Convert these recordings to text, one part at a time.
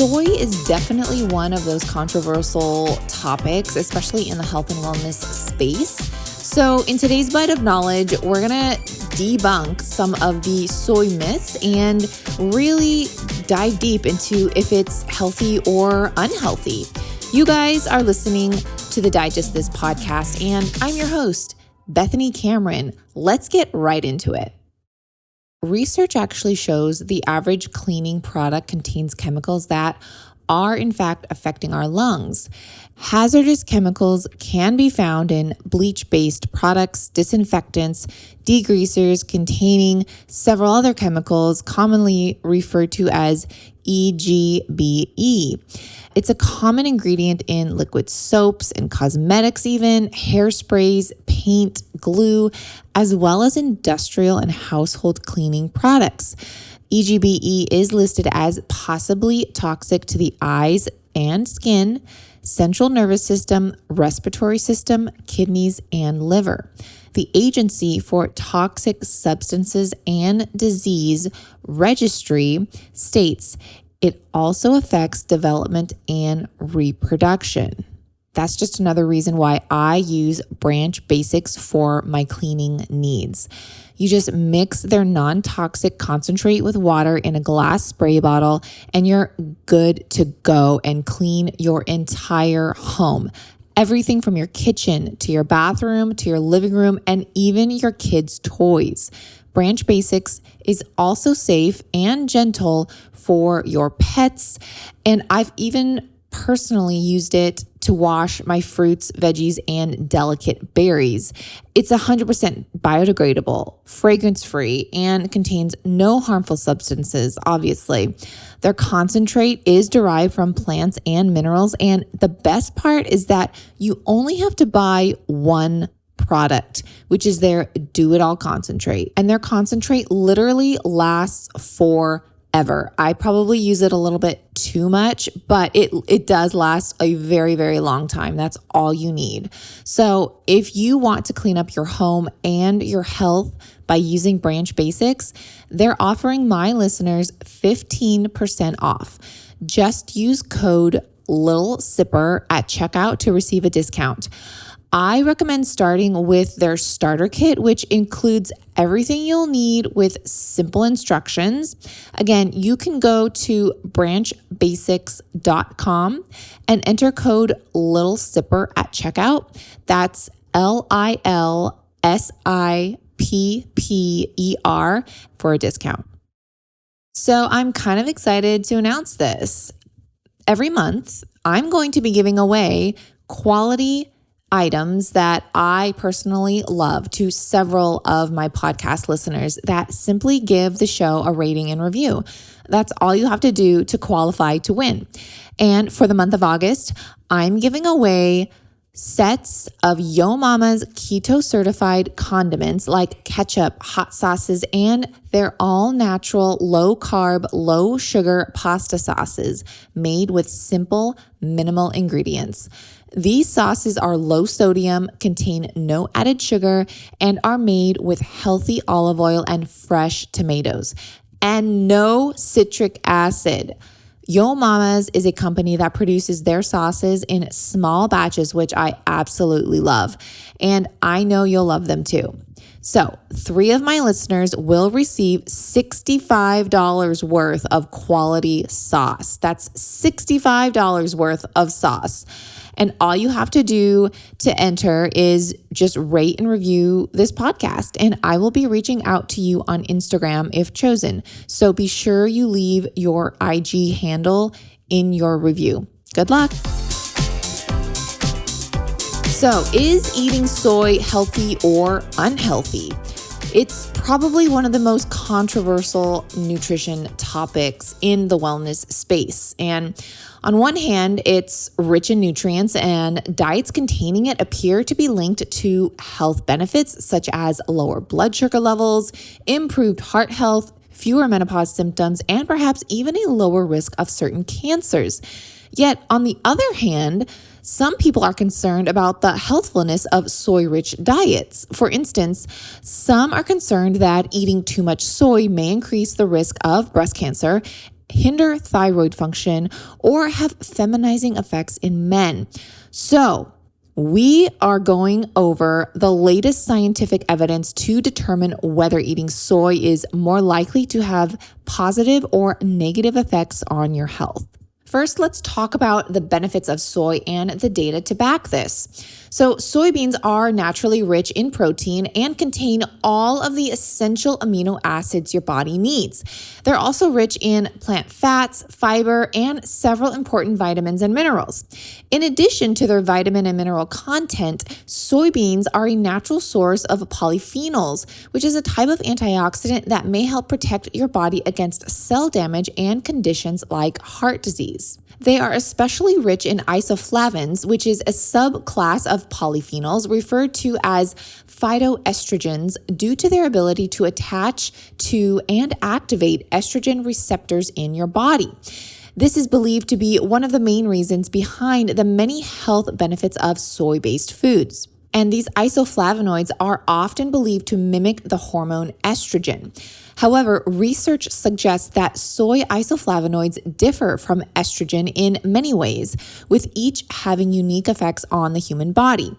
Soy is definitely one of those controversial topics, especially in the health and wellness space. So in today's Bite of Knowledge, we're going to debunk some of the soy myths and really dive deep into if it's healthy or unhealthy. You guys are listening to the Digest This podcast, and I'm your host, Bethany Cameron. Let's get right into it. Research actually shows the average cleaning product contains chemicals that are in fact affecting our lungs. Hazardous chemicals can be found in bleach-based products, disinfectants, degreasers containing several other chemicals commonly referred to as EGBE. It's a common ingredient in liquid soaps and cosmetics even, hairsprays, paint, glue, as well as industrial and household cleaning products. EGBE is listed as possibly toxic to the eyes and skin, central nervous system, respiratory system, kidneys, and liver. The Agency for Toxic Substances and Disease Registry states it also affects development and reproduction. That's just another reason why I use Branch Basics for my cleaning needs. You just mix their non-toxic concentrate with water in a glass spray bottle, and you're good to go and clean your entire home. Everything from your kitchen to your bathroom to your living room and even your kids' toys. Branch Basics is also safe and gentle for your pets, and I've even personally used it to wash my fruits, veggies, and delicate berries. It's 100% biodegradable, fragrance-free, and contains no harmful substances, obviously. Their concentrate is derived from plants and minerals, and the best part is that you only have to buy one product, which is their do-it-all concentrate. And their concentrate literally lasts forever. I probably use it a little bit too much, but it does last a very, very long time. That's all you need. So if you want to clean up your home and your health by using Branch Basics, they're offering my listeners 15% off. Just use code LITTLESIPPER at checkout to receive a discount. I recommend starting with their starter kit, which includes everything you'll need with simple instructions. Again, you can go to branchbasics.com and enter code LITTLESIPPER at checkout. That's LILSIPPER for a discount. So I'm kind of excited to announce this. Every month, I'm going to be giving away quality items that I personally love to several of my podcast listeners that simply give the show a rating and review. That's all you have to do to qualify to win. And for the month of August, I'm giving away sets of Yo Mama's keto certified condiments like ketchup, hot sauces, and their all natural, low carb, low sugar pasta sauces made with simple, minimal ingredients. These sauces are low sodium, contain no added sugar, and are made with healthy olive oil and fresh tomatoes, and no citric acid. Yo Mama's is a company that produces their sauces in small batches, which I absolutely love, and I know you'll love them too. So 3 of my listeners will receive $65 worth of quality sauce. That's $65 worth of sauce. And all you have to do to enter is just rate and review this podcast. And I will be reaching out to you on Instagram if chosen. So be sure you leave your IG handle in your review. Good luck. So, is eating soy healthy or unhealthy? It's probably one of the most controversial nutrition topics in the wellness space. And on one hand, it's rich in nutrients, and diets containing it appear to be linked to health benefits such as lower blood sugar levels, improved heart health, fewer menopause symptoms, and perhaps even a lower risk of certain cancers. Yet, on the other hand, some people are concerned about the healthfulness of soy-rich diets. For instance, some are concerned that eating too much soy may increase the risk of breast cancer, hinder thyroid function, or have feminizing effects in men. So, we are going over the latest scientific evidence to determine whether eating soy is more likely to have positive or negative effects on your health. First, let's talk about the benefits of soy and the data to back this. So, soybeans are naturally rich in protein and contain all of the essential amino acids your body needs. They're also rich in plant fats, fiber, and several important vitamins and minerals. In addition to their vitamin and mineral content, soybeans are a natural source of polyphenols, which is a type of antioxidant that may help protect your body against cell damage and conditions like heart disease. They are especially rich in isoflavones, which is a subclass of polyphenols referred to as phytoestrogens due to their ability to attach to and activate estrogen receptors in your body. This is believed to be one of the main reasons behind the many health benefits of soy-based foods. And these isoflavonoids are often believed to mimic the hormone estrogen. However, research suggests that soy isoflavonoids differ from estrogen in many ways, with each having unique effects on the human body.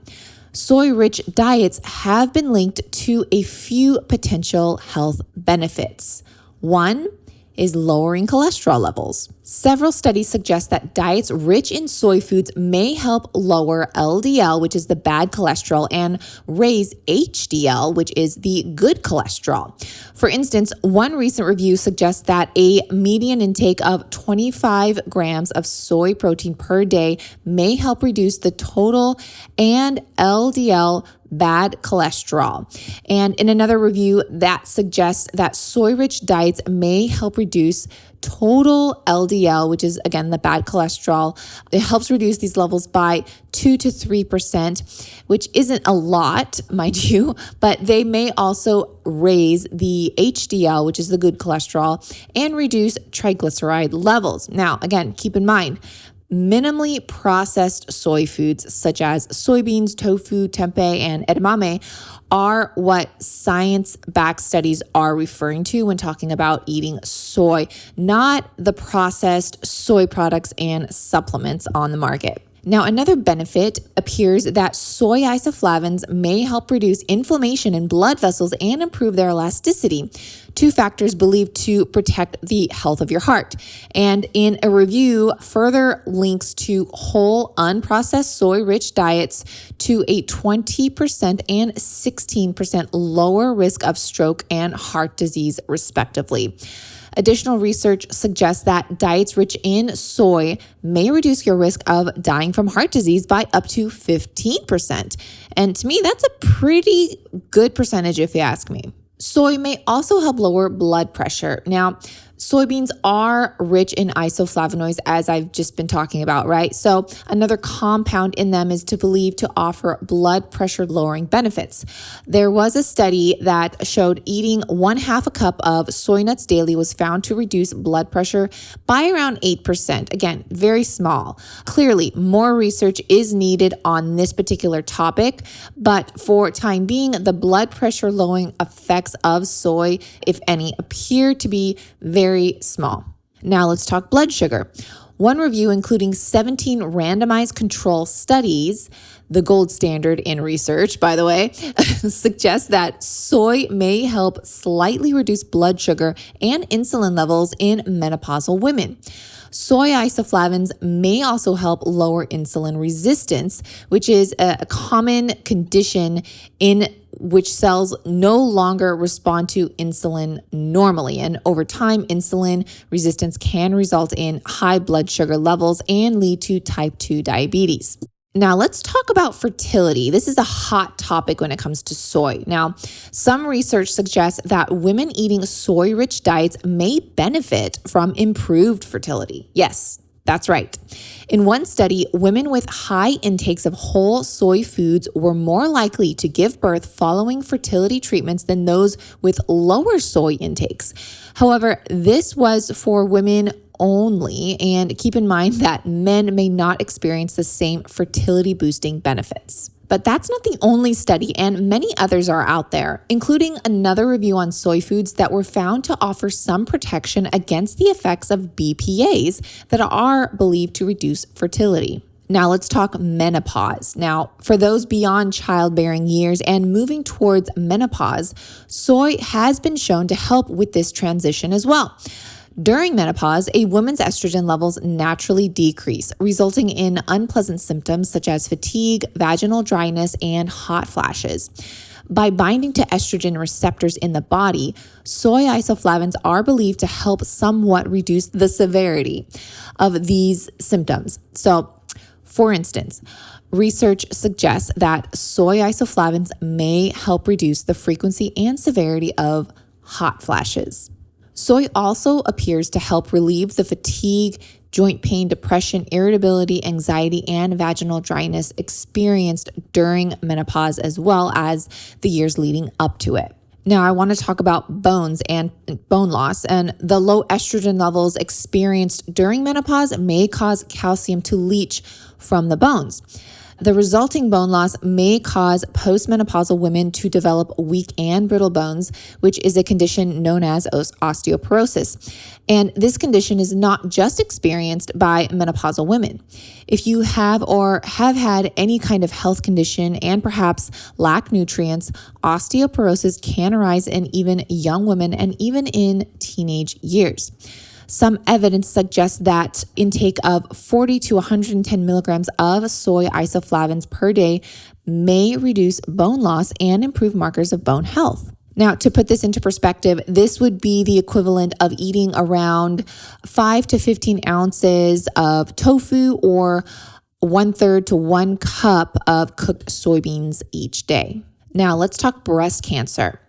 Soy-rich diets have been linked to a few potential health benefits. One is lowering cholesterol levels. Several studies suggest that diets rich in soy foods may help lower LDL, which is the bad cholesterol, and raise HDL, which is the good cholesterol. For instance, one recent review suggests that a median intake of 25 grams of soy protein per day may help reduce the total and LDL bad cholesterol. And in another review that suggests that soy-rich diets may help reduce total LDL, which is again the bad cholesterol. It helps reduce these levels by 2 to 3%, which isn't a lot, mind you, but they may also raise the HDL, which is the good cholesterol, and reduce triglyceride levels. Now, again, keep in mind, minimally processed soy foods such as soybeans, tofu, tempeh, and edamame are what science-backed studies are referring to when talking about eating soy, not the processed soy products and supplements on the market. Now, another benefit appears that soy isoflavones may help reduce inflammation in blood vessels and improve their elasticity, two factors believed to protect the health of your heart. And in a review, further links to whole unprocessed soy-rich diets to a 20% and 16% lower risk of stroke and heart disease, respectively. Additional research suggests that diets rich in soy may reduce your risk of dying from heart disease by up to 15%. And to me, that's a pretty good percentage if you ask me. Soy may also help lower blood pressure. Now, soybeans are rich in isoflavonoids, as I've just been talking about, right? So another compound in them is believed to offer blood pressure lowering benefits. There was a study that showed eating 1/2 a cup of soy nuts daily was found to reduce blood pressure by around 8%. Again, very small. Clearly, more research is needed on this particular topic, but for time being, the blood pressure lowering effects of soy, if any, appear to be very small. Now let's talk blood sugar. One review, including 17 randomized control studies, the gold standard in research, by the way, suggests that soy may help slightly reduce blood sugar and insulin levels in menopausal women. Soy isoflavones may also help lower insulin resistance, which is a common condition in which cells no longer respond to insulin normally. And over time, insulin resistance can result in high blood sugar levels and lead to type 2 diabetes. Now, let's talk about fertility. This is a hot topic when it comes to soy. Now, some research suggests that women eating soy-rich diets may benefit from improved fertility. Yes, that's right. In one study, women with high intakes of whole soy foods were more likely to give birth following fertility treatments than those with lower soy intakes. However, this was for women only, and keep in mind that men may not experience the same fertility boosting benefits. But that's not the only study, and many others are out there, including another review on soy foods that were found to offer some protection against the effects of BPAs that are believed to reduce fertility. Now let's talk menopause. Now, for those beyond childbearing years and moving towards menopause, soy has been shown to help with this transition as well. During menopause, a woman's estrogen levels naturally decrease, resulting in unpleasant symptoms such as fatigue, vaginal dryness, and hot flashes. By binding to estrogen receptors in the body, soy isoflavones are believed to help somewhat reduce the severity of these symptoms. So, for instance, research suggests that soy isoflavones may help reduce the frequency and severity of hot flashes. Soy also appears to help relieve the fatigue, joint pain, depression, irritability, anxiety, and vaginal dryness experienced during menopause, as well as the years leading up to it. Now, I want to talk about bones and bone loss, and the low estrogen levels experienced during menopause may cause calcium to leach from the bones. The resulting bone loss may cause postmenopausal women to develop weak and brittle bones, which is a condition known as osteoporosis. And this condition is not just experienced by menopausal women. If you have or have had any kind of health condition and perhaps lack nutrients, osteoporosis can arise in even young women and even in teenage years. Some evidence suggests that intake of 40 to 110 milligrams of soy isoflavones per day may reduce bone loss and improve markers of bone health. Now, to put this into perspective, this would be the equivalent of eating around 5 to 15 ounces of tofu or 1/3 to 1 cup of cooked soybeans each day. Now, let's talk breast cancer.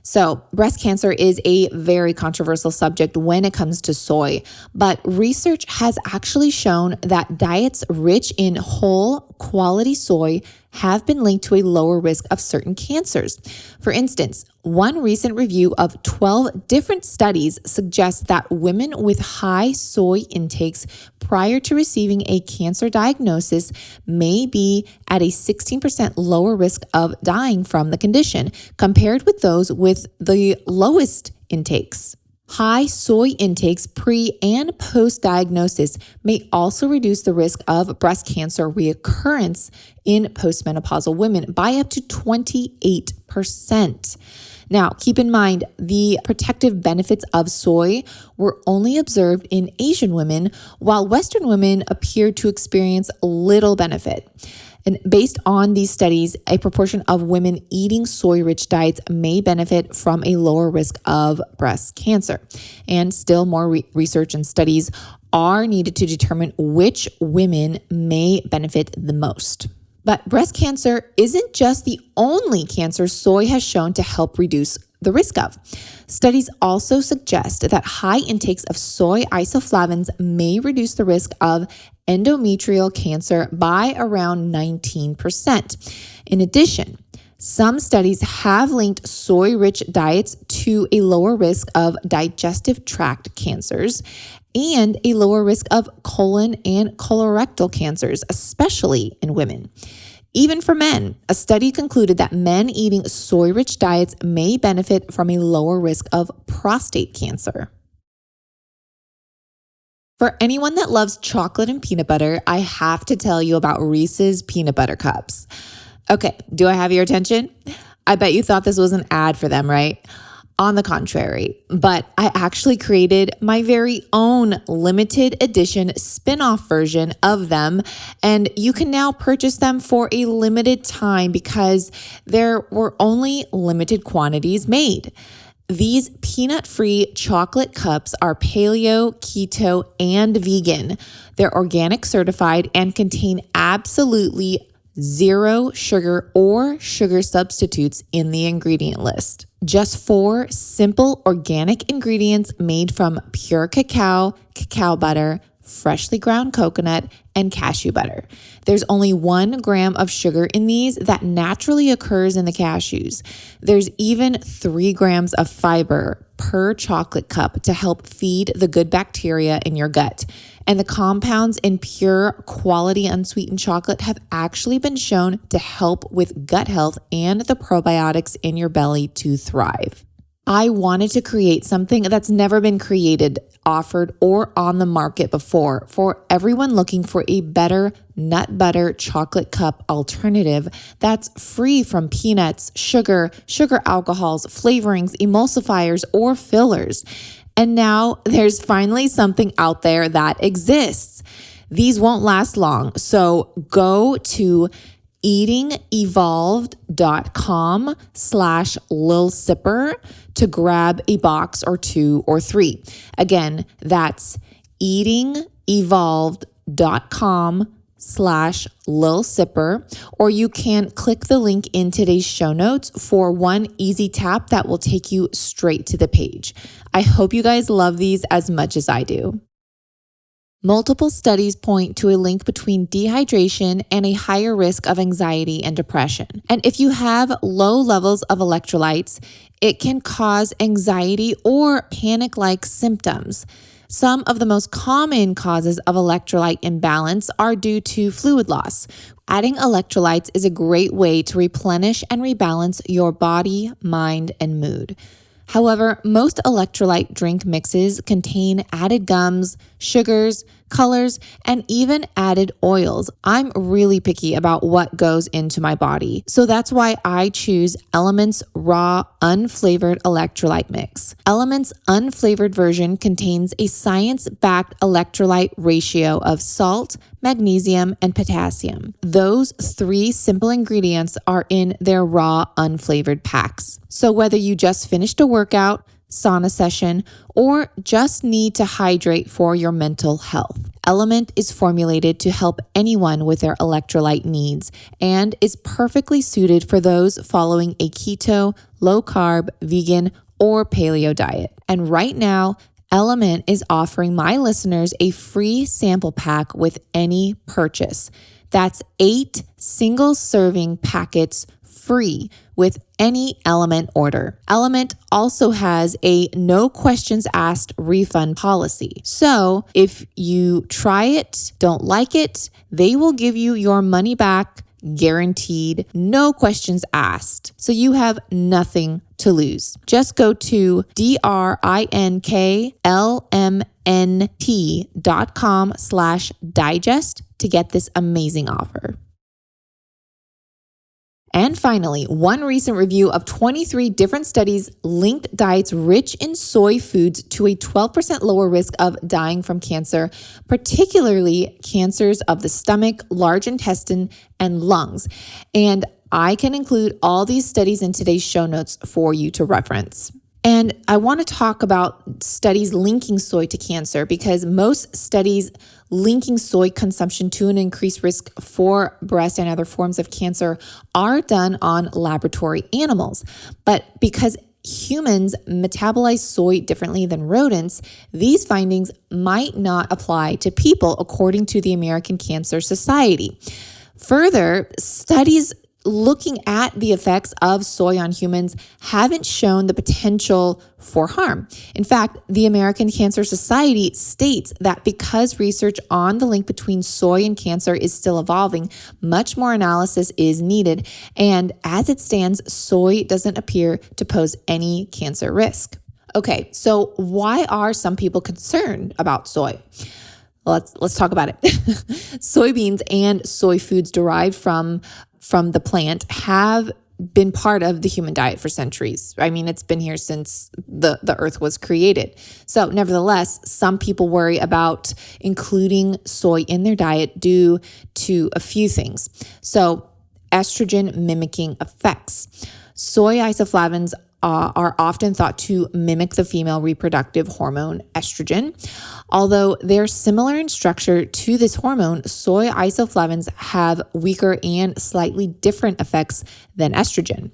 So, breast cancer is a very controversial subject when it comes to soy, but research has actually shown that diets rich in whole quality soy have been linked to a lower risk of certain cancers. For instance, one recent review of 12 different studies suggests that women with high soy intakes prior to receiving a cancer diagnosis may be at a 16% lower risk of dying from the condition compared with those with the lowest intakes. High soy intakes pre and post diagnosis may also reduce the risk of breast cancer reoccurrence in postmenopausal women by up to 28%. Now, keep in mind, the protective benefits of soy were only observed in Asian women, while Western women appeared to experience little benefit. And based on these studies, a proportion of women eating soy-rich diets may benefit from a lower risk of breast cancer. And still more research and studies are needed to determine which women may benefit the most. But breast cancer isn't just the only cancer soy has shown to help reduce the risk of. Studies also suggest that high intakes of soy isoflavones may reduce the risk of endometrial cancer by around 19%. In addition, some studies have linked soy-rich diets to a lower risk of digestive tract cancers and a lower risk of colon and colorectal cancers, especially in women. Even for men, a study concluded that men eating soy-rich diets may benefit from a lower risk of prostate cancer. For anyone that loves chocolate and peanut butter, I have to tell you about Reese's Peanut Butter Cups. Okay, do I have your attention? I bet you thought this was an ad for them, right? On the contrary, but I actually created my very own limited edition spin-off version of them, and you can now purchase them for a limited time because there were only limited quantities made. These peanut-free chocolate cups are paleo, keto, and vegan. They're organic certified and contain absolutely zero sugar or sugar substitutes in the ingredient list. Just 4 simple organic ingredients made from pure cacao, cacao butter, freshly ground coconut, and cashew butter. There's only 1 gram of sugar in these that naturally occurs in the cashews. There's even 3 grams of fiber per chocolate cup to help feed the good bacteria in your gut. And the compounds in pure quality unsweetened chocolate have actually been shown to help with gut health and the probiotics in your belly to thrive. I wanted to create something that's never been created, offered, or on the market before for everyone looking for a better nut butter chocolate cup alternative that's free from peanuts, sugar alcohols, flavorings, emulsifiers, or fillers. And now there's finally something out there that exists. These won't last long, so go to eatingevolved.com/lilsipper to grab a box or 2 or 3. Again, that's eatingevolved.com/lilsipper, or you can click the link in today's show notes for one easy tap that will take you straight to the page. I hope you guys love these as much as I do. Multiple studies point to a link between dehydration and a higher risk of anxiety and depression. And if you have low levels of electrolytes, it can cause anxiety or panic-like symptoms. Some of the most common causes of electrolyte imbalance are due to fluid loss. Adding electrolytes is a great way to replenish and rebalance your body, mind, and mood. However, most electrolyte drink mixes contain added gums, sugars, colors, and even added oils. I'm really picky about what goes into my body, so that's why I choose Element's raw, unflavored electrolyte mix. Element's unflavored version contains a science-backed electrolyte ratio of salt, magnesium, and potassium. Those 3 simple ingredients are in their raw, unflavored packs. So whether you just finished a workout, sauna session, or just need to hydrate for your mental health, Element is formulated to help anyone with their electrolyte needs and is perfectly suited for those following a keto, low-carb, vegan, or paleo diet. And right now, Element is offering my listeners a free sample pack with any purchase. That's 8 single-serving packets free with any Element order. Element also has a no questions asked refund policy. So if you try it, don't like it, they will give you your money back, guaranteed, no questions asked. So you have nothing to lose. Just go to drinklmnt.com/digest to get this amazing offer. And finally, one recent review of 23 different studies linked diets rich in soy foods to a 12% lower risk of dying from cancer, particularly cancers of the stomach, large intestine, and lungs. And I can include all these studies in today's show notes for you to reference. And I want to talk about studies linking soy to cancer because most studies linking soy consumption to an increased risk for breast and other forms of cancer are done on laboratory animals. But because humans metabolize soy differently than rodents, these findings might not apply to people, according to the American Cancer Society. Further, studies looking at the effects of soy on humans haven't shown the potential for harm. In fact, the American Cancer Society states that because research on the link between soy and cancer is still evolving, much more analysis is needed. And as it stands, soy doesn't appear to pose any cancer risk. Okay, so why are some people concerned about soy? Let's talk about it. Soybeans and soy foods derived from the plant have been part of the human diet for centuries. I mean, it's been here since the earth was created. So nevertheless, some people worry about including soy in their diet due to a few things. So estrogen mimicking effects. Soy isoflavones are often thought to mimic the female reproductive hormone estrogen. Although they're similar in structure to this hormone, soy isoflavones have weaker and slightly different effects than estrogen.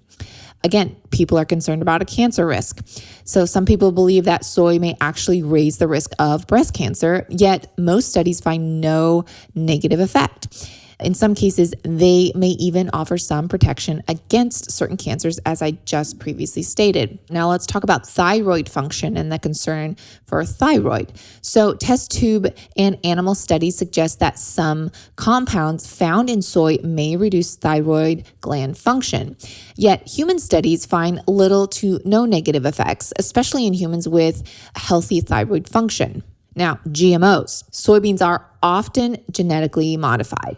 Again, people are concerned about a cancer risk. So some people believe that soy may actually raise the risk of breast cancer, yet most studies find no negative effect. In some cases, they may even offer some protection against certain cancers, as I just previously stated. Now let's talk about thyroid function and the concern for thyroid. So test tube and animal studies suggest that some compounds found in soy may reduce thyroid gland function. Yet human studies find little to no negative effects, especially in humans with healthy thyroid function. Now, GMOs. Soybeans are often genetically modified.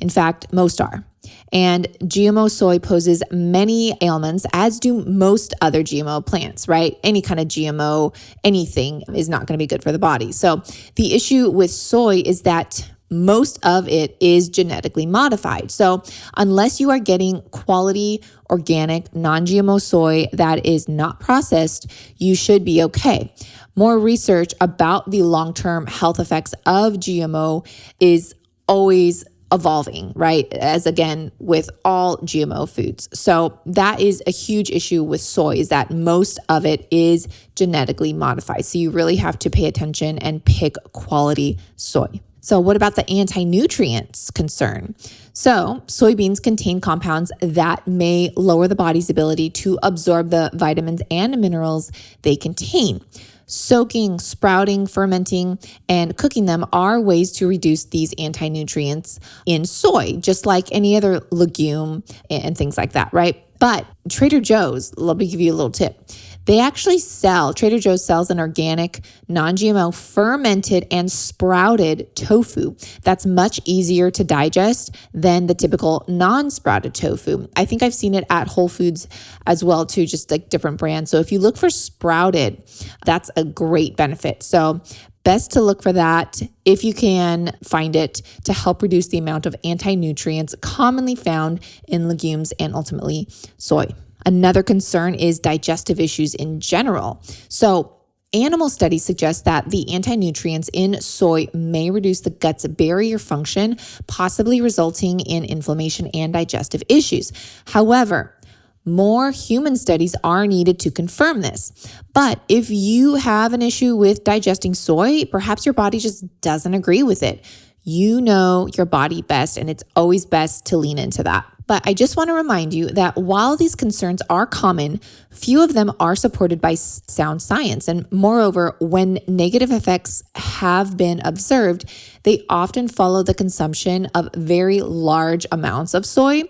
In fact, most are. And GMO soy poses many ailments, as do most other GMO plants, right? Any kind of GMO, anything is not going to be good for the body. So the issue with soy is that most of it is genetically modified. So unless you are getting quality, organic, non-GMO soy that is not processed, you should be okay. More research about the long-term health effects of GMO is always evolving, right? As again, with all GMO foods. So that is a huge issue with soy, is that most of it is genetically modified. So you really have to pay attention and pick quality soy. So what about the anti-nutrients concern? So soybeans contain compounds that may lower the body's ability to absorb the vitamins and minerals they contain. Soaking, sprouting, fermenting, and cooking them are ways to reduce these anti-nutrients in soy, just like any other legume and things like that, right? But Trader Joe's, let me give you a little tip. Trader Joe's sells an organic, non-GMO, fermented and sprouted tofu that's much easier to digest than the typical non-sprouted tofu. I think I've seen it at Whole Foods as well too, just like different brands. So if you look for sprouted, that's a great benefit. So best to look for that if you can find it, to help reduce the amount of anti-nutrients commonly found in legumes and ultimately soy. Another concern is digestive issues in general. So animal studies suggest that the anti-nutrients in soy may reduce the gut's barrier function, possibly resulting in inflammation and digestive issues. However, more human studies are needed to confirm this. But if you have an issue with digesting soy, perhaps your body just doesn't agree with it. You know your body best, and it's always best to lean into that. But I just want to remind you that while these concerns are common, few of them are supported by sound science. And moreover, when negative effects have been observed, they often follow the consumption of very large amounts of soy.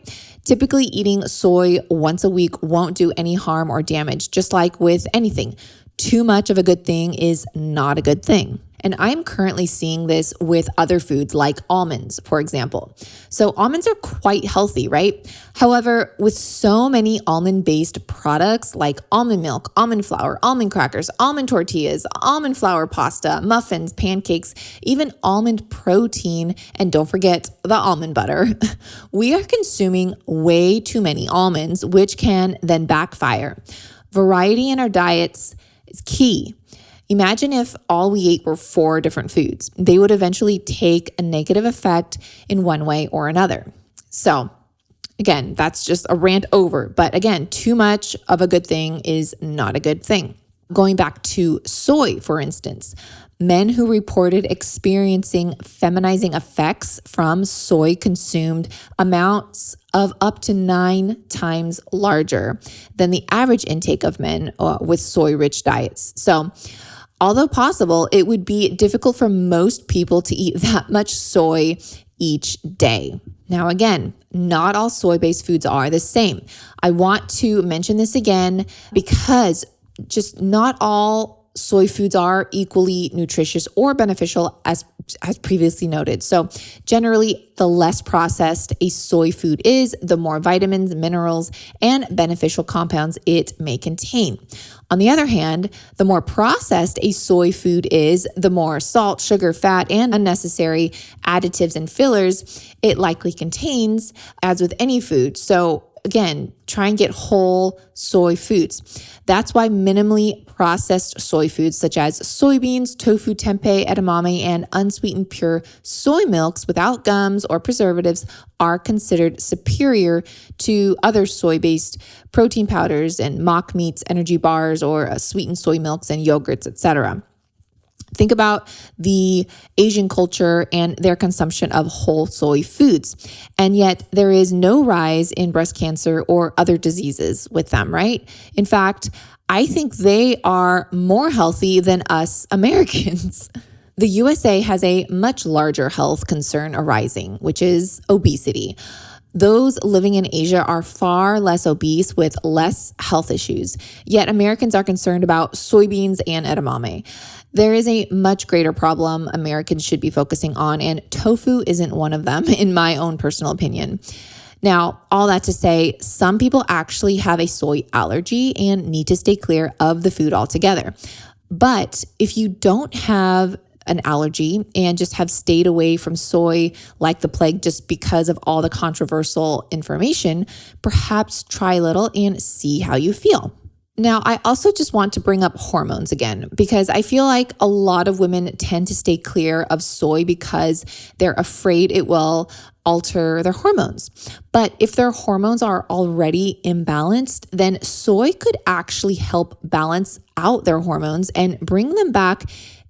Typically, eating soy once a week won't do any harm or damage, just like with anything. Too much of a good thing is not a good thing. And I'm currently seeing this with other foods like almonds, for example. So almonds are quite healthy, right? However, with so many almond-based products like almond milk, almond flour, almond crackers, almond tortillas, almond flour pasta, muffins, pancakes, even almond protein, and don't forget the almond butter, we are consuming way too many almonds, which can then backfire. Variety in our diets is key. Imagine if all we ate were 4 different foods. They would eventually take a negative effect in one way or another. So again, that's just a rant over. But again, too much of a good thing is not a good thing. Going back to soy, for instance, men who reported experiencing feminizing effects from soy consumed amounts of up to 9 times larger than the average intake of men with soy-rich diets. So although possible, it would be difficult for most people to eat that much soy each day. Now, again, not all soy-based foods are the same. I want to mention this again because just not all soy foods are equally nutritious or beneficial as previously noted. So generally, the less processed a soy food is, the more vitamins, minerals, and beneficial compounds it may contain. On the other hand, the more processed a soy food is, the more salt, sugar, fat, and unnecessary additives and fillers it likely contains, as with any food. So again, try and get whole soy foods. That's why minimally processed soy foods such as soybeans, tofu, tempeh, edamame, and unsweetened pure soy milks without gums or preservatives are considered superior to other soy-based protein powders and mock meats, energy bars, or sweetened soy milks and yogurts, etc. Think about the Asian culture and their consumption of whole soy foods. And yet there is no rise in breast cancer or other diseases with them, right? In fact, I think they are more healthy than us Americans. The USA has a much larger health concern arising, which is obesity. Those living in Asia are far less obese with less health issues, yet Americans are concerned about soybeans and edamame. There is a much greater problem Americans should be focusing on, and tofu isn't one of them, in my own personal opinion. Now, all that to say, some people actually have a soy allergy and need to stay clear of the food altogether. But if you don't have an allergy and just have stayed away from soy like the plague just because of all the controversial information, perhaps try a little and see how you feel. Now, I also just want to bring up hormones again, because I feel like a lot of women tend to stay clear of soy because they're afraid it will alter their hormones. But if their hormones are already imbalanced, then soy could actually help balance out their hormones and bring them back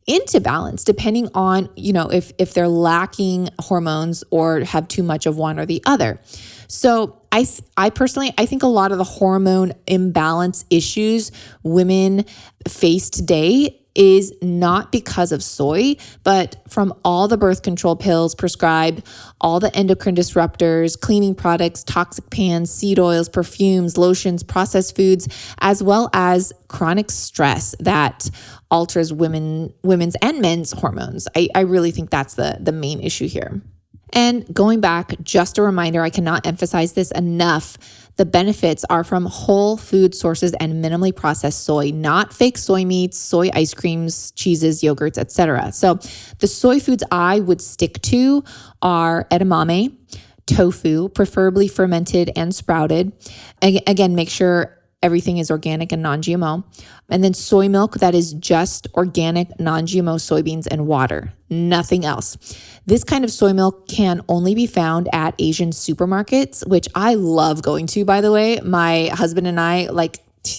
into balance, depending on, if they're lacking hormones or have too much of one or the other. So I personally think a lot of the hormone imbalance issues women face today is not because of soy, but from all the birth control pills prescribed, all the endocrine disruptors, cleaning products, toxic pans, seed oils, perfumes, lotions, processed foods, as well as chronic stress that alters women's and men's hormones. I really think that's the main issue here. And going back, just a reminder, I cannot emphasize this enough. The benefits are from whole food sources and minimally processed soy, not fake soy meats, soy ice creams, cheeses, yogurts, etc. So the soy foods I would stick to are edamame, tofu, preferably fermented and sprouted. Again, make sure everything is organic and non-GMO. And then soy milk that is just organic, non-GMO soybeans and water, nothing else. This kind of soy milk can only be found at Asian supermarkets, which I love going to, by the way. My husband and I,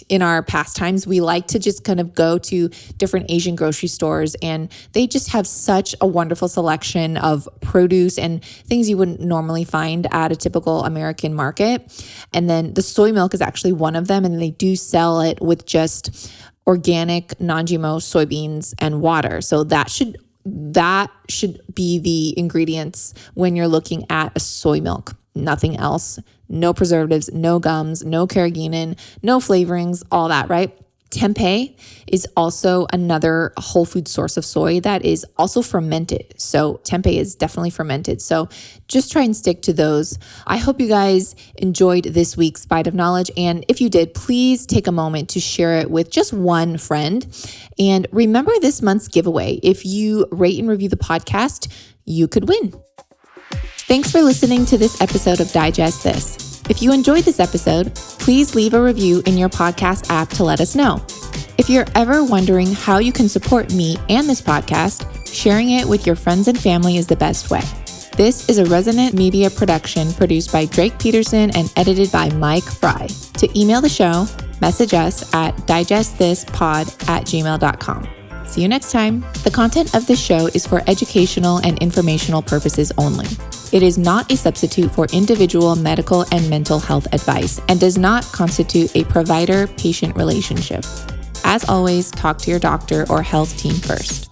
in our pastimes, we like to just kind of go to different Asian grocery stores, and they just have such a wonderful selection of produce and things you wouldn't normally find at a typical American market. And then the soy milk is actually one of them, and they do sell it with just organic, non-GMO soybeans and water. So that should be the ingredients when you're looking at a soy milk. Nothing else. No preservatives, no gums, no carrageenan, no flavorings, all that, right? Tempeh is also another whole food source of soy that is also fermented. So tempeh is definitely fermented. So just try and stick to those. I hope you guys enjoyed this week's Bite of Knowledge. And if you did, please take a moment to share it with just one friend. And remember this month's giveaway. If you rate and review the podcast, you could win. Thanks for listening to this episode of Digest This. If you enjoyed this episode, please leave a review in your podcast app to let us know. If you're ever wondering how you can support me and this podcast, sharing it with your friends and family is the best way. This is a Resonant Media production produced by Drake Peterson and edited by Mike Fry. To email the show, message us at digestthispod@gmail.com. See you next time. The content of this show is for educational and informational purposes only. It is not a substitute for individual medical and mental health advice and does not constitute a provider-patient relationship. As always, talk to your doctor or health team first.